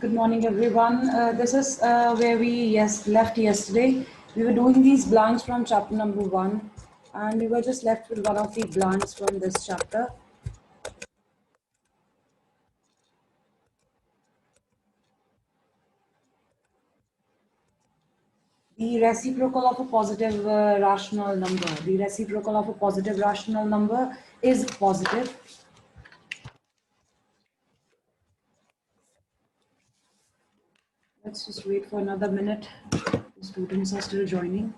Good morning, everyone. This is where we left yesterday. We were doing these blanks from chapter number 1, and we were just left with one of the blanks from this chapter. The reciprocal of a positive rational number. The reciprocal of a positive rational number is positive. Let's just wait for another minute. The students are still joining.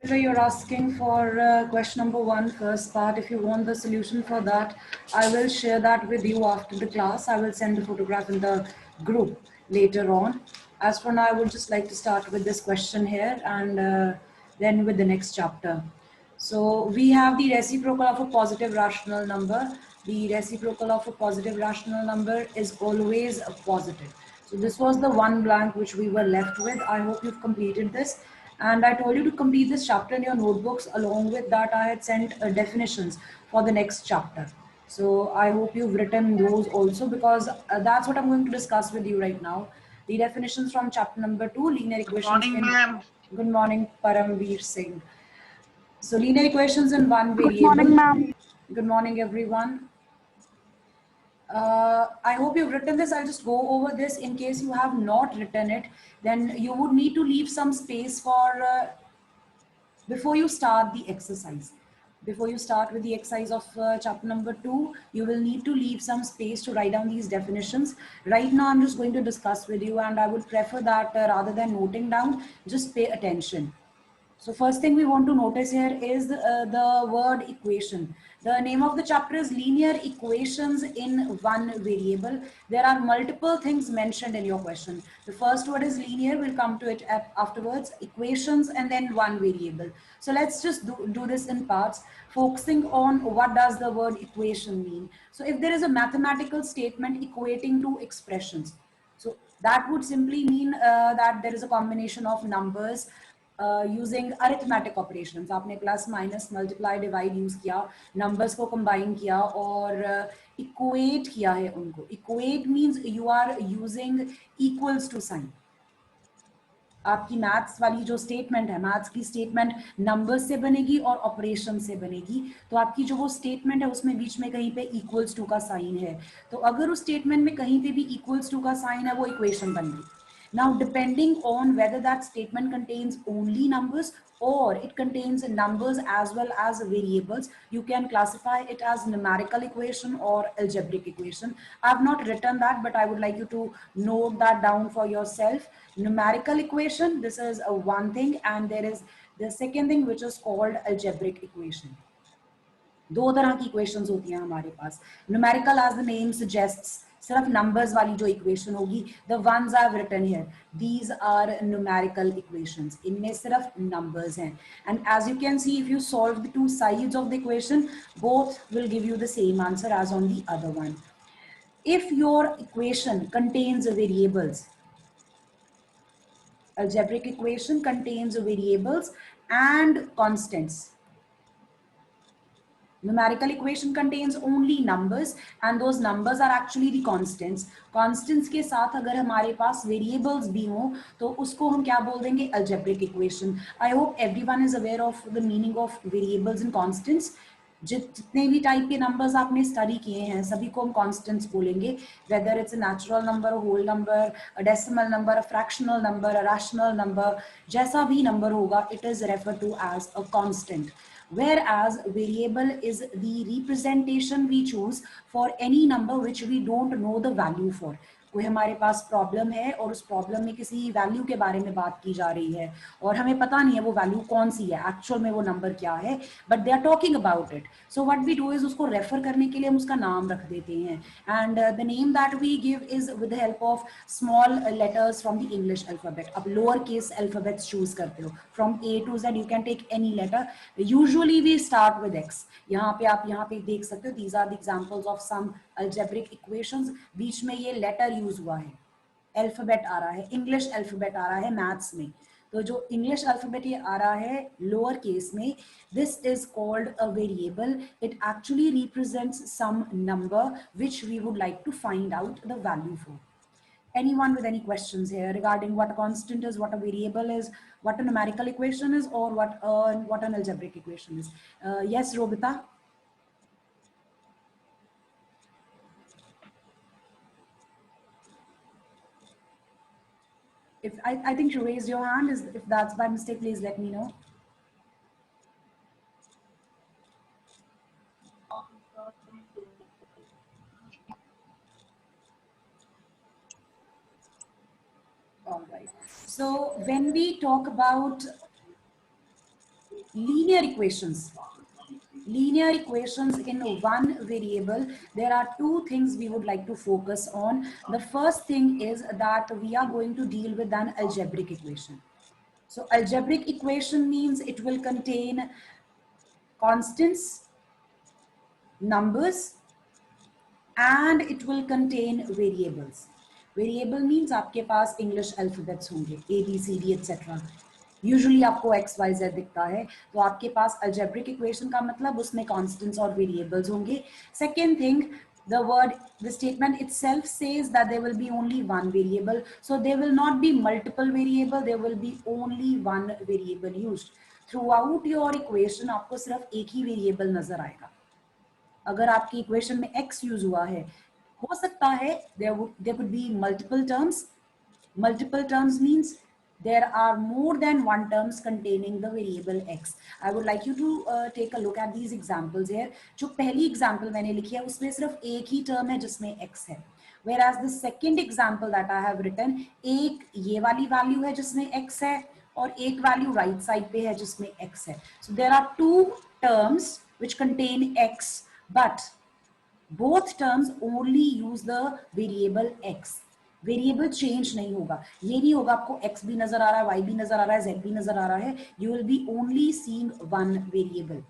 So you're asking for question number 1, first part. If you want the solution for that, I will share that with you after the class. I will send the photograph in the group later on. As for now, I would just like to start with this question here and then with the next chapter. So we have the reciprocal of a positive rational number. The reciprocal of a positive rational number is always a positive. So this was the one blank which we were left with. I hope you've completed this. And I told you to complete this chapter in your notebooks. Along with that, I had sent definitions for the next chapter. So I hope you've written those also, because that's what I'm going to discuss with you right now. The definitions from chapter number 2, linear equations. Good morning, ma'am. Good morning, Paramveer Singh. So linear equations in one variable. Good morning, ma'am. Good morning, everyone. I hope you've written this. I'll just go over this. In case you have not written it, then you would need to leave some space for before you start the exercise. Before you start with the exercise of chapter number 2, you will need to leave some space to write down these definitions. Right now, I'm just going to discuss with you, and I would prefer that rather than noting down, just pay attention. So first thing we want to notice here is the word equation. The name of the chapter is linear equations in one variable. There are multiple things mentioned in your question. The first word is linear, we'll come to it afterwards, equations, and then one variable. So let's just do this in parts, focusing on what does the word equation mean. So if there is a mathematical statement equating two expressions, so that would simply mean that there is a combination of numbers using arithmetic operations. आपने plus, minus, multiply, divide use किया, numbers को combine किया और equate किया है उनको. Equate means you are using equals to sign. आपकी maths वाली जो स्टेटमेंट है, मैथ्स की स्टेटमेंट नंबर्स से बनेगी और ऑपरेशन से बनेगी. तो आपकी जो वो स्टेटमेंट है उसमें बीच में कहीं पे इक्वल्स टू का साइन है. तो अगर उस स्टेटमेंट में कहीं पे भी इक्वल्स टू का साइन है, वो इक्वेशन बन गई. Now, depending on whether that statement contains only numbers or it contains numbers as well as variables, you can classify it as numerical equation or algebraic equation. I have not written that, but I would like you to note that down for yourself. Numerical equation, this is one thing, and there is the second thing which is called algebraic equation. दो तरह की equations होती हैं हमारे पास. Numerical as the name suggests, सिर्फ numbers वाली जो इक्वेशन होगी, the ones I have written here, these are numerical equations. इनमें सिर्फ नंबर्स हैं. And as you can see, if you solve the two sides of the equation, both will give you the same answer as on the other one. If your equation contains variables, Algebraic equation contains variables and constants. Numerical equation contains only numbers and those numbers are actually the constants. Constants के साथ अगर हमारे पास variables भी हो तो उसको हम क्या बोल देंगे? Algebraic equation. I hope everyone is aware of the meaning of variables and constants. जितने भी टाइप के नंबर्स आपने स्टडी किए हैं सभी को हम कॉन्स्टेंट्स बोलेंगे, whether it's a natural number, whole number, a decimal number, a fractional number, a rational number, जैसा भी नंबर होगा it is refer to as a constant. Whereas variable is the representation we choose for any number which we don't know the value for. कोई हमारे पास problem है और उस problem में किसी वैल्यू के बारे में बात की जा रही है और हमें पता नहीं है वो वैल्यू कौन सी है, एक्चुअल में वो नंबर क्या है, but they are talking about it. So what we do is उसको रेफर करने के लिए हम उसका नाम रख देते हैं and the name that we give is with the help of small letters from the English alphabet. अब लोअर केस अल्फाबेट्स चूज करते हो from A to Z, you can take any letter. Usually we start with X. यहाँ पे आप यहाँ पे देख सकते हो, these are the examples of some algebraic equations. बीच में ये लेटर यूज हुआ है, अल्फाबेट आ रहा है, इंग्लिश अल्फाबेट आ रहा है मैथ्स में. तो जो इंग्लिश अल्फाबेट ये आ रहा है लोअर केस में, this is called a variable. It actually represents some number which we would like to find out the value for. Anyone with any questions here regarding what a constant is, what a variable is, what a numerical equation is, or what an algebraic equation is? Yes, Robita. If I think you raised your hand, is if that's by mistake, please let me know. All right. So when we talk about linear equations, linear equations in one variable, there are two things we would like to focus on. The first thing is that we are going to deal with an algebraic equation. So algebraic equation means it will contain constants, numbers, and it will contain variables. Variable means आपके पास English alphabets होंगे, A, B, C, D, etc. Usually आपको x Y Z दिखता है, तो आपके पास algebraic equation का मतलब उसमें कॉन्स्टेंट्स और वेरिएबल्स होंगे. Second thing, the word, the statement itself says that there will be only one variable, so there will not be multiple variable, there will be only one variable used. Throughout your equation आपको सिर्फ एक ही variable नजर आएगा. अगर आपकी equation में x use हुआ है, हो सकता है there could be multiple terms. Multiple terms means there are more than one terms containing the variable x. I would like you to take a look at these examples here. जो पहली example मैंने लिखी है उसमें सिर्फ एक ही term है जिसमें x है. Whereas the second example that I have written, एक ये वाली value है जिसमें x है और एक value right side पे है जिसमें x है. So there are two terms which contain x, but both terms only use the variable x. Variable change नहीं होगा. ये नहीं होगा आपको x भी नजर आ रहा है, y भी नजर आ रहा है, z भी नजर आ रहा है. You will be only seeing one variable.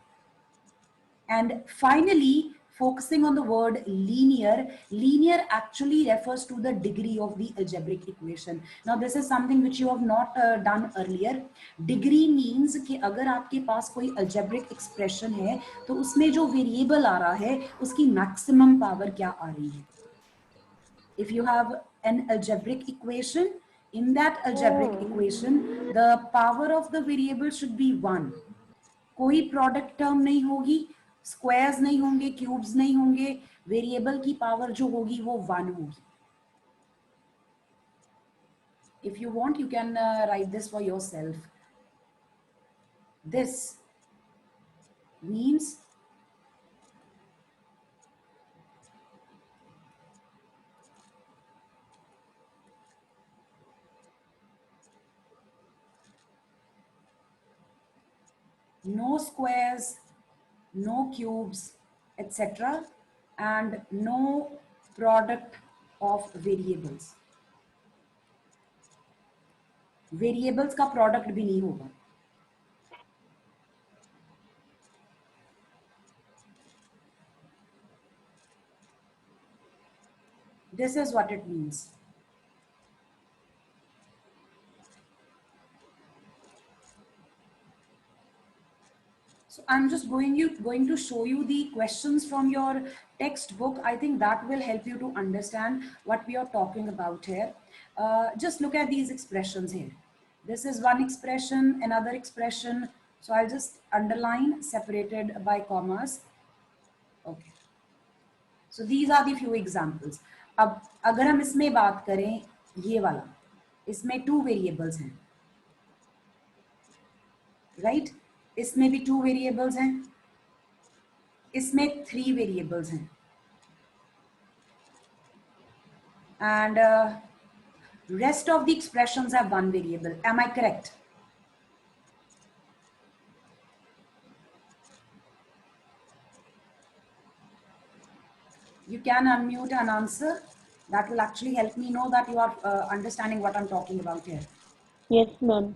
And finally, focusing on the word linear, linear actually refers to the degree of the algebraic equation. Now this is something which you have not done earlier. Degree means कि अगर आपके पास कोई algebraic expression है तो उसमें जो variable आ रहा है उसकी maximum power क्या आ रही है. If you have an algebraic equation, in that algebraic equation the power of the variable should be 1. कोई प्रोडक्ट टर्म नहीं होगी, स्क्वायर्स नहीं होंगे, क्यूब्स नहीं होंगे, वेरिएबल की पावर जो होगी वो 1 होगी. If you want you can write this for yourself. This means no squares, no cubes, etc., and no product of variables. Variables का प्रोडक्ट भी नहीं होगा. This is what it means. So I'm just going to show you the questions from your textbook. I think that will help you to understand what we are talking about here. Just look at these expressions here. This is one expression, another expression. So I'll just underline separated by commas. Okay. So these are the few examples. अब अगर हम इसमें बात करें, ये वाला, इसमें 2 variables हैं, राइट? इसमें भी 2 वेरिएबल्स हैं, इसमें 3 वेरिएबल्स हैं, and rest of the expressions have 1 variable. Am I correct? You can unmute and answer. That will actually help me know that you are understanding what I'm talking about here. Yes, ma'am.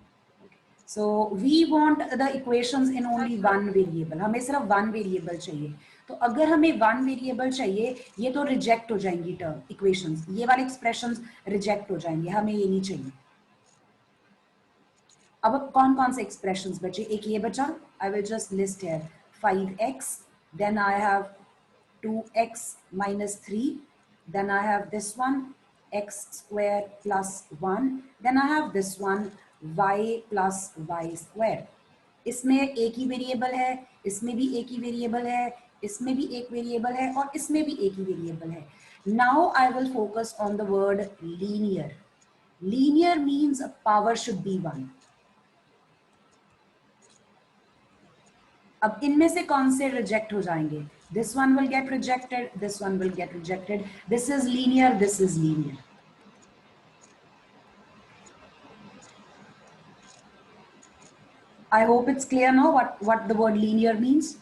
So we want the equations in only 1 variable. हमें सिर्फ 1 variable चाहिए. तो अगर हमें 1 variable चाहिए, ये तो reject हो जाएंगी term equations. ये वाले expressions reject हो जाएंगे. हमें ये नहीं चाहिए. अब कौन कौन से expressions बचे? एक ये बचा. I will just list here 5x. Then I have 2x minus 3. Then I have this one, x square plus 1. Then I have this one, y plus y square. इसमें एक ही वेरिएबल है, इसमें भी एक ही वेरिएबल है, इसमें भी एक वेरिएबल है और इसमें भी एक ही वेरिएबल है. Now I will focus on the word linear. Linear means power should be 1. अब इनमें से कौन से रिजेक्ट हो जाएंगे? This one will get rejected, this one will get rejected. This is linear, this is linear. I hope it's clear now what the word linear means.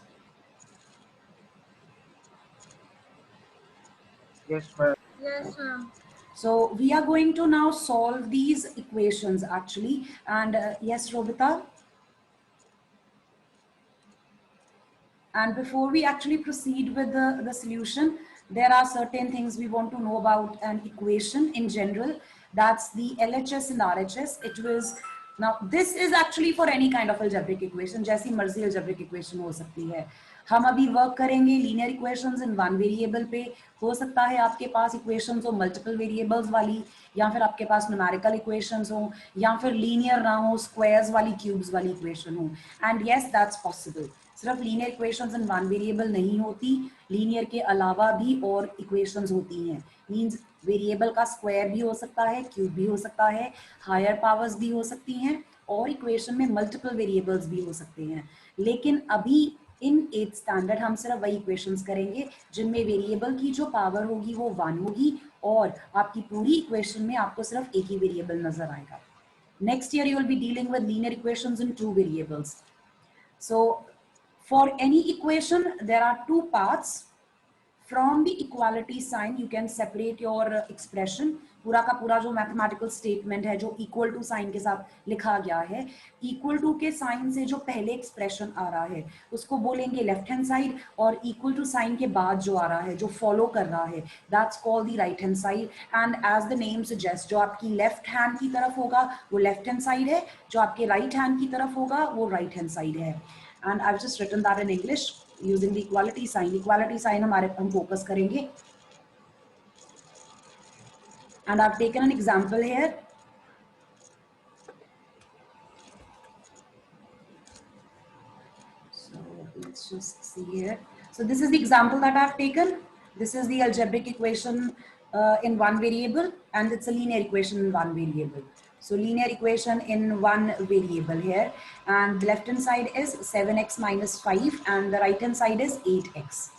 Yes, ma'am. Yes, ma'am. So we are going to now solve these equations actually. And yes, Robita. And before we actually proceed with the solution, there are certain things we want to know about an equation in general. That's the LHS and RHS. It was, now this is actually for any kind of algebraic equation. जैसी मर्जी algebraic equation हो सकती है. हम अभी work करेंगे linear equations in 1 variable पे. हो सकता है आपके पास equations हो multiple variables वाली, या फिर आपके पास numerical equations हो, या फिर linear ना हो, squares वाली, cubes वाली equation हो. And yes, that's possible. सिर्फ लीनियर इक्वेशंस इन 1 वेरिएबल नहीं होती, लीनियर के अलावा भी और इक्वेशंस होती हैं. मींस वेरिएबल का स्क्वायर भी हो सकता है, क्यूब भी हो सकता है, हायर पावर्स भी हो सकती हैं और इक्वेशन में मल्टीपल वेरिएबल्स भी हो सकते हैं. लेकिन अभी इन 8th स्टैंडर्ड हम सिर्फ वही इक्वेशंस करेंगे जिनमें वेरिएबल की जो पावर होगी वो 1 होगी और आपकी पूरी इक्वेशन में आपको सिर्फ एक ही वेरिएबल नजर आएगा. Next year you will be dealing with linear equations in 2 variables. So for any equation, there are 2 paths. From the equality sign, you can separate your expression. पूरा का पूरा जो मैथमेटिकल स्टेटमेंट है जो इक्वल टू साइन के साथ लिखा गया है, इक्वल टू के साइन से जो पहले एक्सप्रेशन आ रहा है उसको बोलेंगे लेफ्ट हैंड साइड, और इक्वल टू साइन के बाद जो आ रहा है, जो फॉलो कर रहा है, that's called the right hand side. And as the name suggest, जो आपकी लेफ्ट हैंड की तरफ होगा वो लेफ्ट हैंड साइड है, जो आपके राइट हैंड की तरफ होगा वो राइट हैंड साइड है. And I've just written that in English using the equality sign. Equality sign हम focus करेंगे. And I've taken an example here. So let's just see here. So this is the example that I've taken. This is the algebraic equation in 1 variable, and it's a linear equation in 1 variable. So linear equation in 1 variable here, and the left hand side is 7x minus 5 and the right hand side is 8x.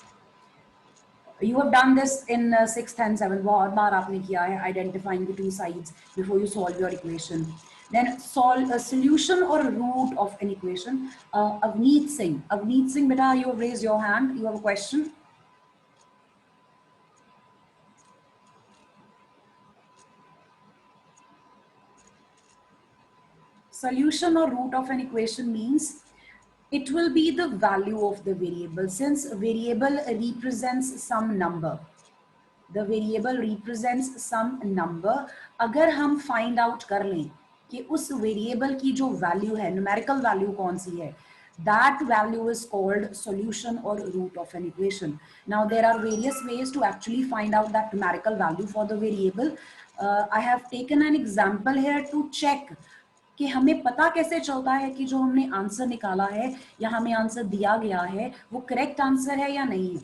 You have done this in 6th and 7th. बहुत बार आपने किया है identifying the 2 sides before you solve your equation. Then solve a solution or a root of an equation. Avneet Singh, beta, you have raised your hand. You have a question. Solution or root of an equation means it will be the value of the variable. Since variable represents some number, the variable represents some number. अगर हम find out कर लें कि उस variable की जो value है, numerical value कौन सी है, that value is called solution or root of an equation. Now there are various ways to actually find out that numerical value for the variable. I have taken an example here to check कि हमें पता कैसे चलता है कि जो हमने answer निकाला है या हमें आंसर दिया गया है वो करेक्ट आंसर है या नहीं है.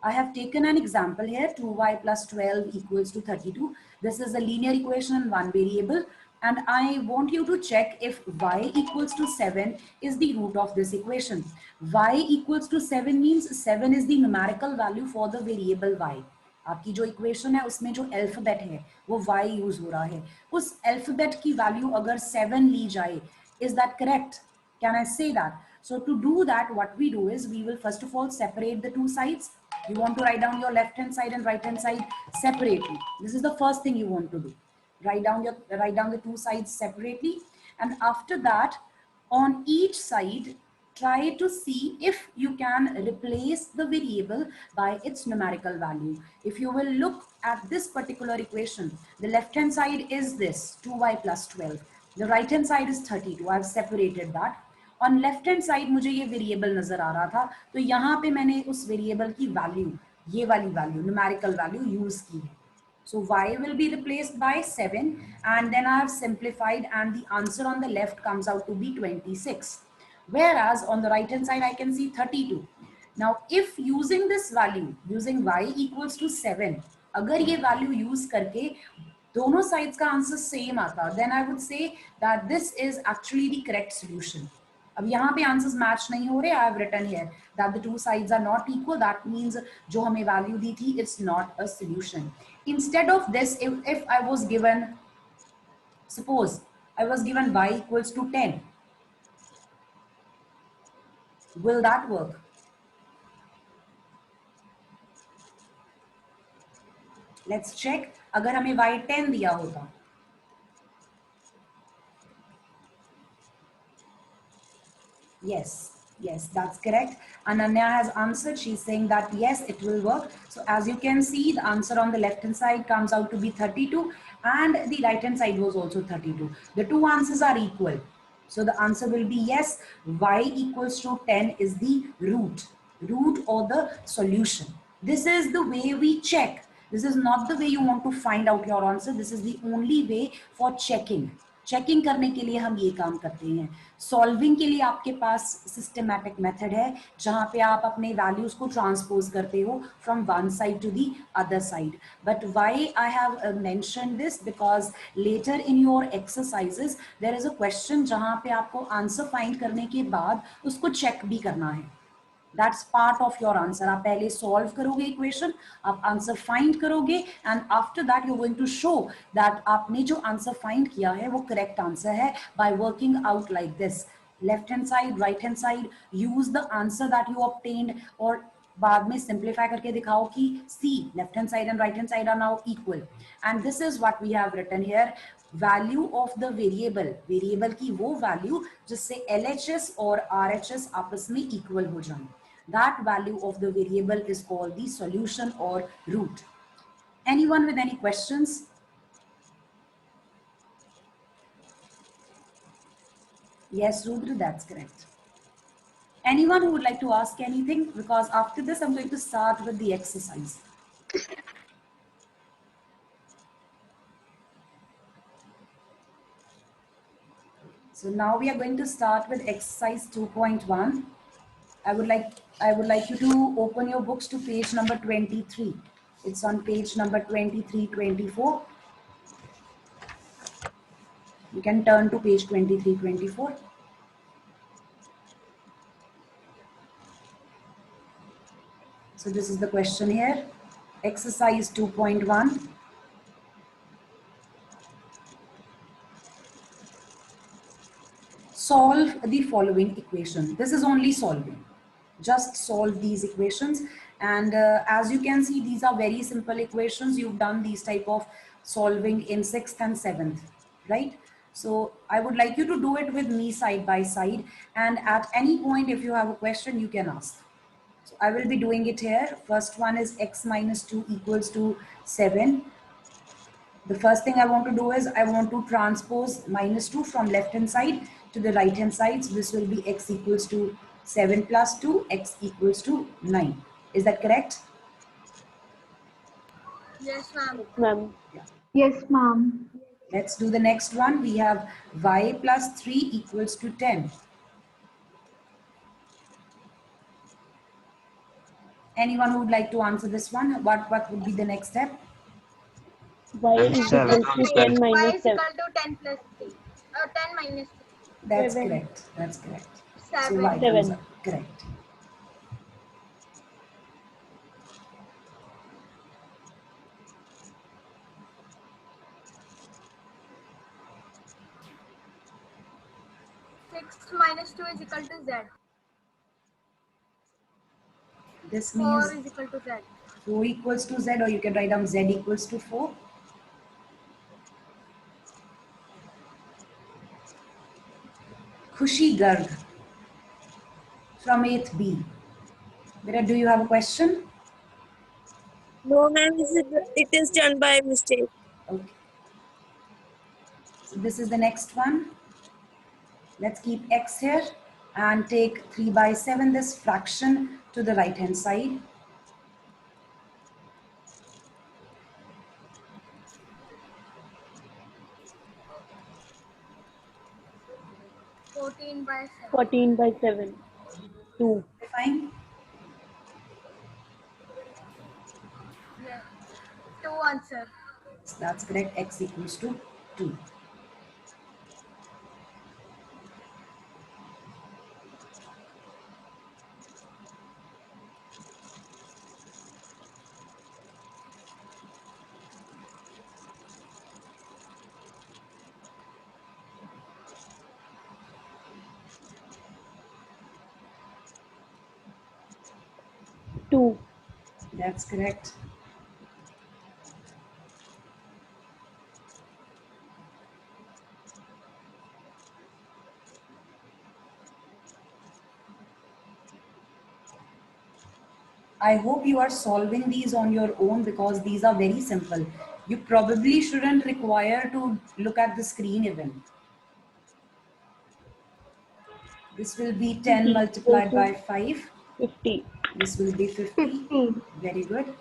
I have taken an example here, 2y plus 12 equals to 32. This is a linear equation in one variable, and I want you to check if y equals to 7 is the root of this equation. Y equals to 7 means 7 is the numerical value for the variable y. आपकी जो equation है उसमें जो alphabet है वो y use हो रहा है. उस अल्फाबेट की वैल्यू अगर 7 ली जाए, is that correct? Can I say that? So to do that, what we do is we will first of all separate the two sides. You want to write down your left hand side and right hand side separately. This is the first thing you want to do. Write down the two sides separately, and after that, on each side, try to see if you can replace the variable by its numerical value. If you will look at this particular equation, the left hand side is this 2y plus 12. The right hand side is 32. I have separated that. On left hand side मुझे ये variable नजर आ रहा था, तो यहाँ पे मैंने उस वेरिएबल की वैल्यू, ये वाली वैल्यू, न्यूमेरिकल वैल्यू यूज की है. So y will be replaced by 7, and then I have simplified, and the answer on the left comes out to be 26. Whereas on the right hand side I can see 32. Now if using this value, using y equals to 7, अगर ये value use करके दोनों sides का answer same आता, then I would say that this is actually the correct solution. अब यहाँ पे answers match नहीं हो रहे. I have written here that the two sides are not equal. That means जो हमें वैल्यू दी थी it's not a solution. Instead of this, if I was given, suppose I was given y equals to 10, will that work? Let's check. अगर हमें y 10 दिया होता, yes, that's correct. Ananya has answered. She's saying that yes, it will work. So as you can see, the answer on the left hand side comes out to be 32, and the right hand side was also 32. The two answers are equal, so the answer will be yes. Y equals to 10 is the root or the solution. This is the way we check. This is not the way you want to find out your answer. This is the only way for checking. Checking करने के लिए हम ये काम करते हैं. Solving के लिए आपके पास सिस्टमैटिक मेथड है जहां पे आप अपने वैल्यूज को ट्रांसपोज करते हो from one side to the other side. But why I have mentioned this, because later in your exercises there is a question जहां पे आपको आंसर फाइंड करने के बाद उसको चेक भी करना है. That's part of your answer. आप पहले solve करोगे equation, आप answer find करोगे, and after that you're going to show that आपने जो answer find किया है वो correct answer है by working out like this. Left hand side, right hand side, use the answer that you obtained, और बाद में simplify करके दिखाओ कि see, left hand side and right hand side are now equal. And this is what we have written here. Value of the variable की वो value जिससे LHS और RHS आपस में इक्वल हो जाए. That value of the variable is called the solution or root. Anyone with any questions? Yes, Rudra, that's correct. Anyone who would like to ask anything? Because after this I'm going to start with the exercise. So now we are going to start with exercise 2.1. I would like you to open your books to page number 23. It's on page number 23, 24. You can turn to page 23, 24. So this is the question here. Exercise 2.1. Solve the following equation. This is only solving. Just solve these equations, and as you can see, these are very simple equations. You've done these type of solving in 6th and 7th, right? So I would like you to do it with me side by side, and at any point if you have a question you can ask. So I will be doing it here. First one is x minus 2 equals to 7. The first thing I want to do is I want to transpose minus 2 from left hand side to the right hand side. So this will be x equals to 7 plus 2, x equals to 9. Is that correct? Yes, ma'am. Yes, ma'am. Yes, ma'am. Let's do the next one. We have y plus 3 equals to 10. Anyone who would like to answer this one? What would be the next step? Y is Seven. equal to 10 Y minus is 7. equal to 10 plus 3. 10 minus 3. That's 7. correct. That's correct. So 7. y comes 7. up. Correct. Six minus 2 is equal to Z. This 4 means is equal to Z. 4 equals to z, or you can write down z equals to 4. Khushi Garg from 8th B. Beta, do you have a question? No, ma'am, it is done by mistake. Okay. So this is the next one. Let's keep x here and take 3 by 7, this fraction, to the right hand side. Fourteen by 7. 14 by 7. 2. Fine. Yes. 2 answer. So that's correct. X equals to 2. Two. That's correct. I hope you are solving these on your own because these are very simple. You probably shouldn't require to look at the screen even. This will be 10 D equals multiplied by to 5. 50. This will be 50. 50. Very good.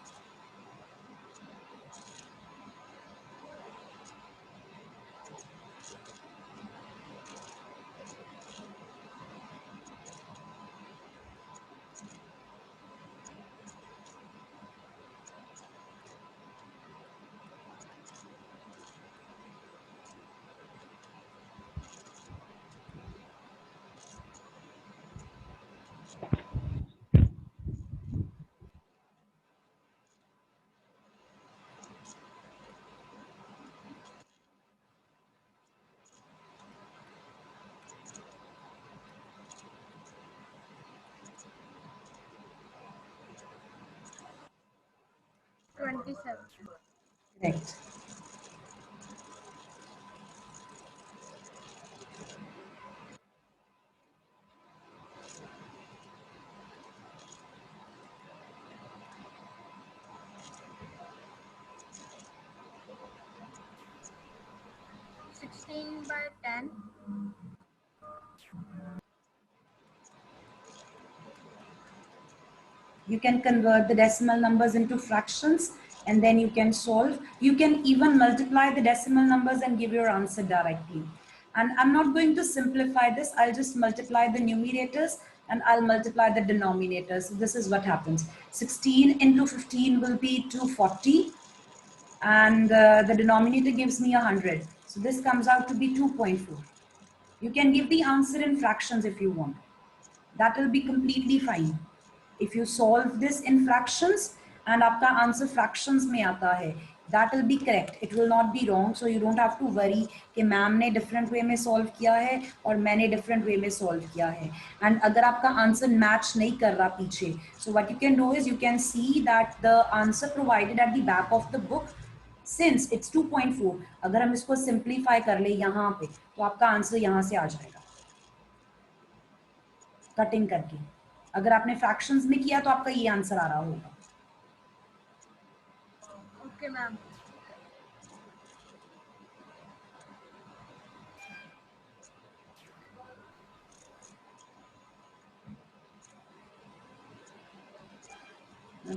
Twenty-seven. Correct. Sixteen by 10. You can convert the decimal numbers into fractions and then you can solve. You can even multiply the decimal numbers and give your answer directly. And I'm not going to simplify this. I'll just multiply the numerators and I'll multiply the denominators. So this is what happens. 16 into 15 will be 240 and the denominator gives me 100. So this comes out to be 2.4. You can give the answer in fractions if you want. That will be completely fine. If you solve this in fractions and आपका answer fractions में आता है, that will be correct. It will not be wrong. So you don't have to worry कि ma'am ने different way में solve किया है और मैंने different way में solve किया है. And अगर आपका answer match नहीं कर रहा पीछे, so what you can do is you can see that the answer provided at the back of the book, since it's 2.4, अगर हम इसको simplify कर ले यहाँ पे, तो आपका answer यहाँ से आ जाएगा. कटिंग करके अगर आपने फ्रैक्शंस में किया तो आपका ये आंसर आ रहा होगा. Okay, ma'am.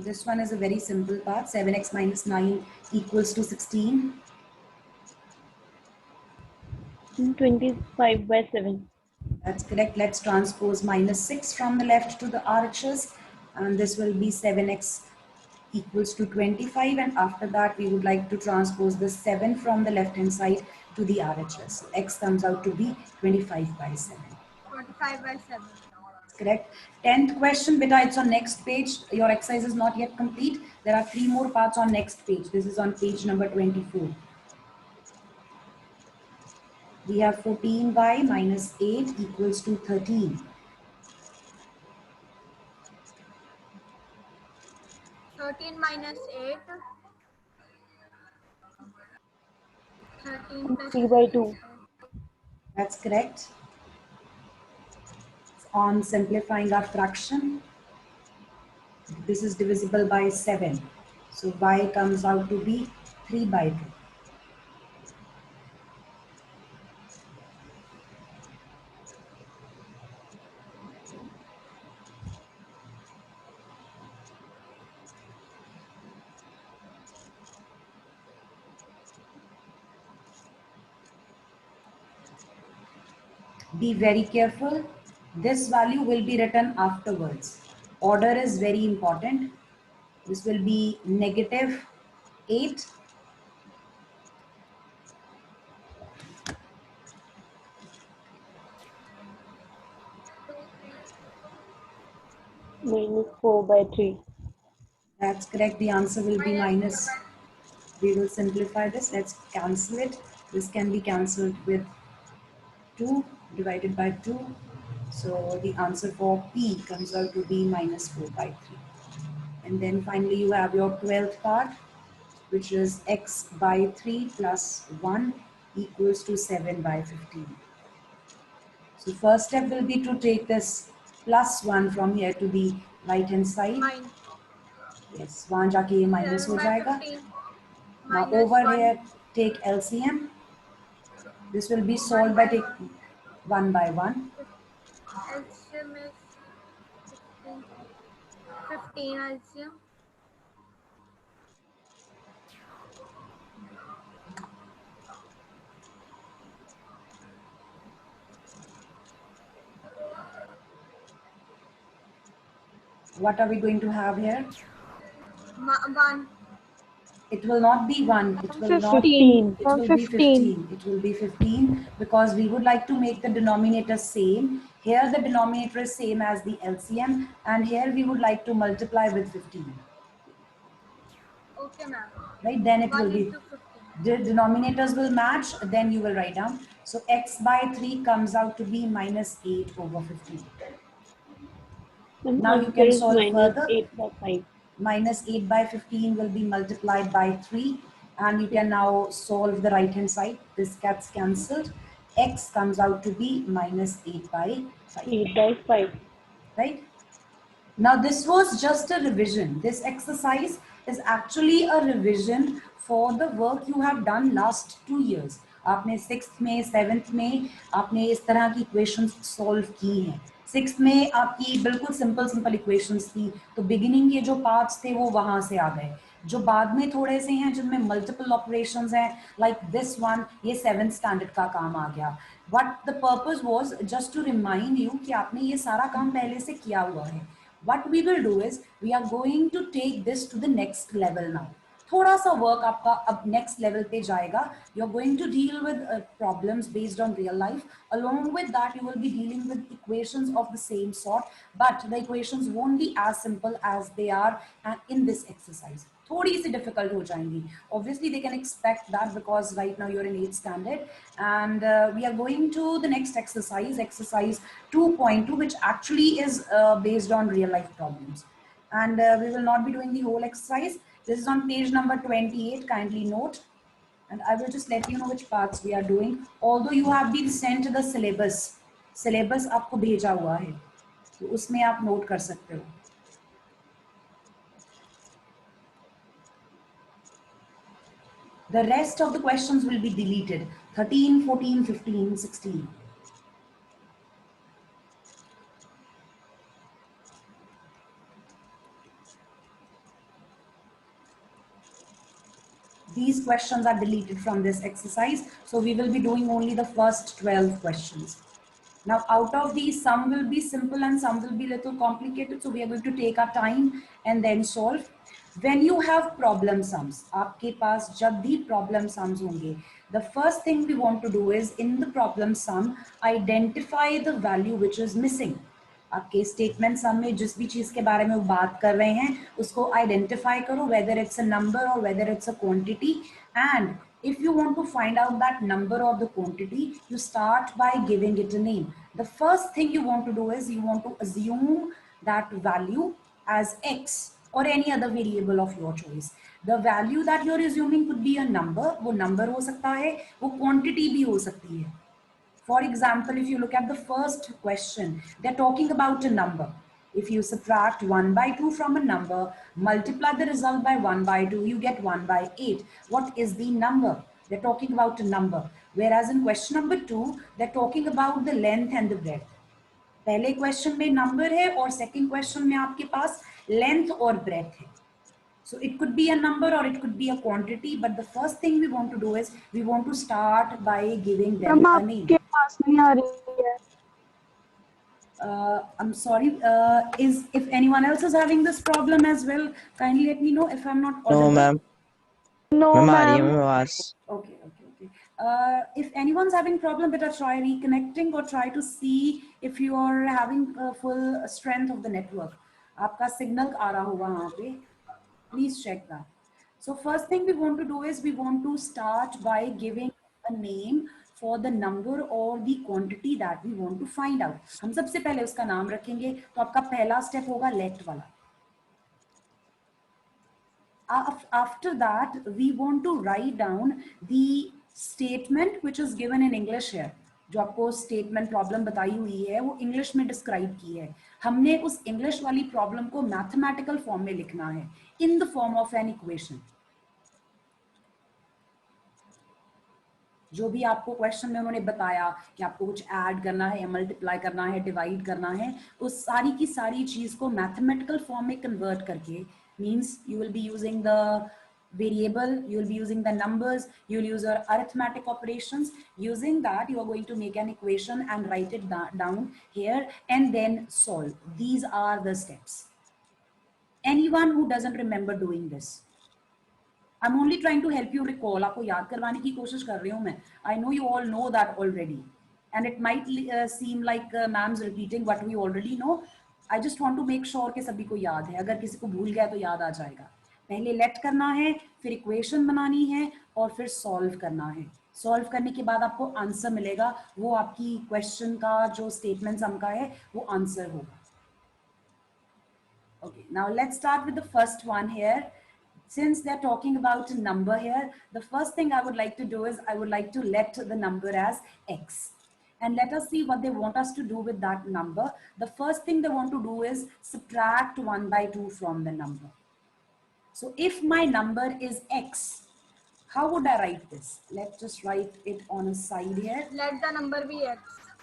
this one is a very simple part. 7x minus 9 equals to 16. 25 by 7. That's correct. Let's transpose minus 6 from the left to the RHS. And this will be 7x equals to 25. And after that, we would like to transpose the 7 from the left hand side to the RHS. So x comes out to be 25 by 7. 25 by 7. Correct. 10th question, beta, it's on next page. Your exercise is not yet complete. There are 3 more parts on next page. This is on page number 24. We have 14y minus 8 equals to 13. 13 minus 8. 13 plus 3 by 2. That's correct. On simplifying our fraction, this is divisible by 7. So y comes out to be 3 by 2. Be very careful. This value will be written afterwards. Order is very important. This will be negative 8 Minus 4 by 3. That's correct. The answer will be minus. We will simplify this. Let's cancel it. This can be cancelled with 2 divided by 2. So the answer for P comes out to be minus 4 by 3. And then finally you have your 12th part, which is x by 3 plus 1 equals to 7 by 15. So first step will be to take this plus 1 from here to the right hand side. Mine. Yes, वहाँ जाके ये minus 7 हो by जाएगा. 15. Now Minus over 1. here, take LCM. This will be solved by taking 1 by 1. LCM is 15. 15 LCM. What are we going to have here? 1. It will not be 1. It will not. 15. It will be 15. It will be 15 because we would like to make the denominator same. Here the denominator is same as the LCM, and here we would like to multiply with 15. Okay, ma'am. Right? Then it 1 will be, into 15. the denominators will match. Then you will write down. So x by 3 comes out to be minus 8 over 15. And Now you answer can is solve minus further. 8 by 5. Minus 8 by 15 will be multiplied by 3, and you can now solve the right hand side. This gets cancelled. X comes out to be minus 8 by 5. 8 by 5. Right? Now this was just a revision. This exercise is actually a revision for the work you have done last 2 years. आपने 6th में 7th में आपने इस तरह की equations solve की हैं. 6th में आपकी बिल्कुल simple equations थी, तो beginning के जो parts थे वो वहाँ से आ गए. जो बाद में थोड़े से हैं जिनमें multiple operations हैं, like this one, ये 7th standard का काम आ गया. What the purpose was just to remind you कि आपने ये सारा काम पहले से किया हुआ है. What we will do is we are going to take this to the next level now. थोड़ा सा work आपका अब next level पे जाएगा. You're going to deal with problems based on real life. Along with that, you will be dealing with equations of the same sort, but the equations won't be as simple as they are in this exercise. थोड़ी सी difficult हो जाएंगी. Obviously, they can expect that because right now you're in 8th standard, and we are going to the next exercise, exercise 2.2, which actually is based on real life problems. And we will not be doing the whole exercise. This is on page number 28. Kindly note. And I will just let you know which parts we are doing. Although you have been sent the syllabus. Syllabus आपको भेजा हुआ है. तो उसमें आप note कर सकते हो. The rest of the questions will be deleted. 13, 14, 15, 16. These questions are deleted from this exercise. So we will be doing only the first 12 questions. Now, out of these, some will be simple and some will be little complicated. So we are going to take our time and then solve. When you have problem sums, आपके पास जब भी problem sums होंगे, the first thing we want to do is in the problem sum, identify the value which is missing. आपके statement सम में जिस भी चीज के बारे में वो बात कर रहे हैं उसको आइडेंटिफाई करो, whether it's a number or whether it's a quantity. And if you want to find out that number or the quantity, you start by giving it a name. The first thing you want to do is you want to assume that value as x or any other variable of your choice. The value that you're assuming could be a number. वो number हो सकता है, वो quantity भी हो सकती है. For example, if you look at the first question, they're talking about a number. If you subtract 1 by 2 from a number, multiply the result by 1 by 2, you get 1 by 8. What is the number? They're talking about a number. Whereas in question number 2, they're talking about the length and the breadth. पहले question में number है और second question में आपके पास length और breath है. So it could be a number or it could be a quantity, but the first thing we want to do is we want to start by giving them a name. आपके पास नहीं आ रही है. I'm sorry, if anyone else is having this problem as well, kindly let me know if I'm not audible. No, ma'am. No, ma'am आ रही है ma'am. Ma'am आवाज. Okay. If anyone's having problem, better try reconnecting or try to see if you are having full strength of the network. आपका signal आ रहा होगा वहाँ पे. Please check that. So first thing we want to do is we want to start by giving a name for the number or the quantity that we want to find out. हम सबसे पहले उसका नाम रखेंगे. तो आपका पहला step होगा let वाला. After that, we want to write down the statement which is given in English here. जो आपको स्टेटमेंट प्रॉब्लम बताई हुई है वो इंग्लिश में डिस्क्राइब की है. हमने उस इंग्लिश वाली प्रॉब्लम को मैथमेटिकल फॉर्म में लिखना है in the form of an equation. जो भी आपको क्वेश्चन में उन्होंने बताया कि आपको कुछ ऐड करना है या मल्टीप्लाई करना है, डिवाइड करना है, उस सारी की सारी चीज को मैथमेटिकल फॉर्म में कन्वर्ट करके, means you will be using the variable, you will be using the numbers, you will use your arithmetic operations. Using that, you are going to make an equation and write it down here and then solve. These are the steps. Anyone who doesn't remember doing this, I'm only trying to help you recall. आपको याद करवाने की कोशिश कर रही हूँ मैं. I know you all know that already, and it might seem like ma'am's repeating what we already know. I just want to make sure कि सभी को याद है. अगर किसी को भूल गया तो याद आ जाएगा. पहले लेट करना है, फिर इक्वेशन बनानी है और फिर सॉल्व करना है. सॉल्व करने के बाद आपको आंसर मिलेगा, वो आपकी क्वेश्चन का जो स्टेटमेंट सम का है वो आंसर होगा. Okay, now let's start with the first one here. Since they're talking about a number here, the first thing I would like to do is I would like to let the number as x. And let us see what they want us to do with that number. The first thing they want to do is subtract 1 by 2 from the number. So if my number is x, how would I write this? Let's just write it on a side here. Let the number be x.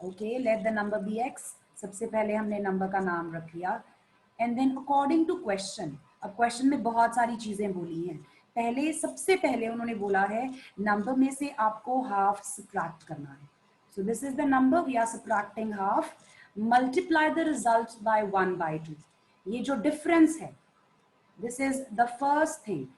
Okay, let the number be x. सबसे पहले हमने number का नाम रख लिया. And then according to question, अब question में बहुत सारी चीजें बोली हैं. पहले सबसे पहले उन्होंने बोला है number में से आपको half subtract करना है. So this is the number, we are subtracting half. Multiply the result by 1 by 2. ये जो difference है, this is the first thing.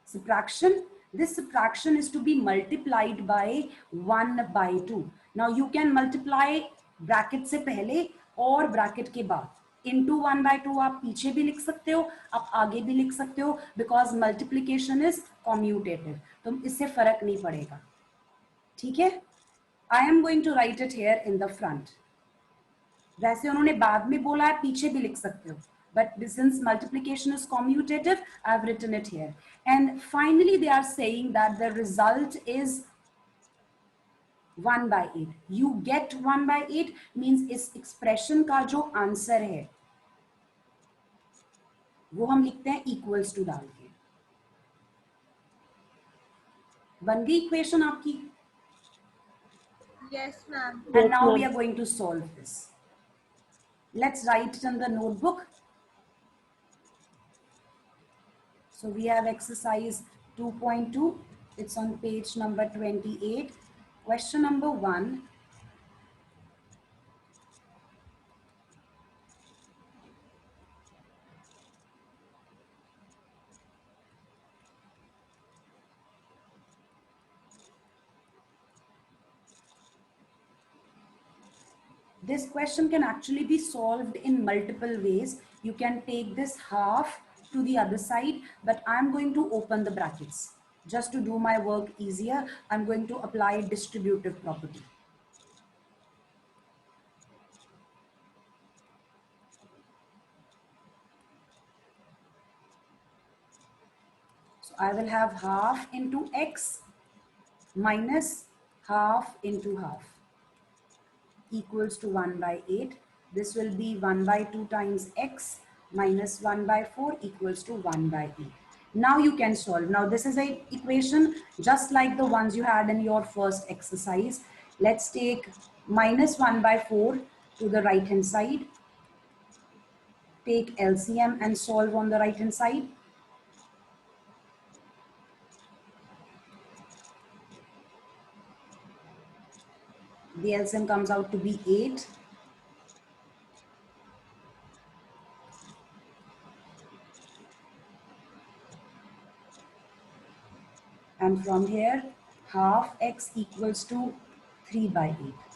Subtraction. This subtraction is to be multiplied by 1 by 2. Now you can multiply bracket से पहले और bracket के बाद. Into 1 by 2 आप पीछे भी लिख सकते हो, आप आगे भी लिख सकते हो, because multiplication is commutative. तो इससे फर्क नहीं पड़ेगा. ठीक है? I am going to write it here in the front. वैसे उन्होंने बाद में बोला है पीछे भी लिख सकते हो. But since multiplication is commutative, I've written it here. And finally, they are saying that the result is 1 by 8. You get 1 by 8 means इस expression का जो answer है, वो हम लिखते हैं equals to डाल के. बन गई equation आपकी? Yes, ma'am. And now we are going to solve this. Let's write it in the notebook. So we have exercise 2.2. It's on page number 28. Question number 1. This question can actually be solved in multiple ways. You can take this half to the other side, but I'm going to open the brackets. Just to do my work easier, I'm going to apply distributive property. So I will have half into x minus half into half equals to 1 by 8. This will be 1 by 2 times x minus 1 by 4 equals to 1 by 8. Now you can solve. Now this is an equation just like the ones you had in your first exercise. Let's take minus 1 by 4 to the right hand side. Take LCM and solve on the right hand side. The LCM comes out to be 8. And from here, half x equals to 3 by 8.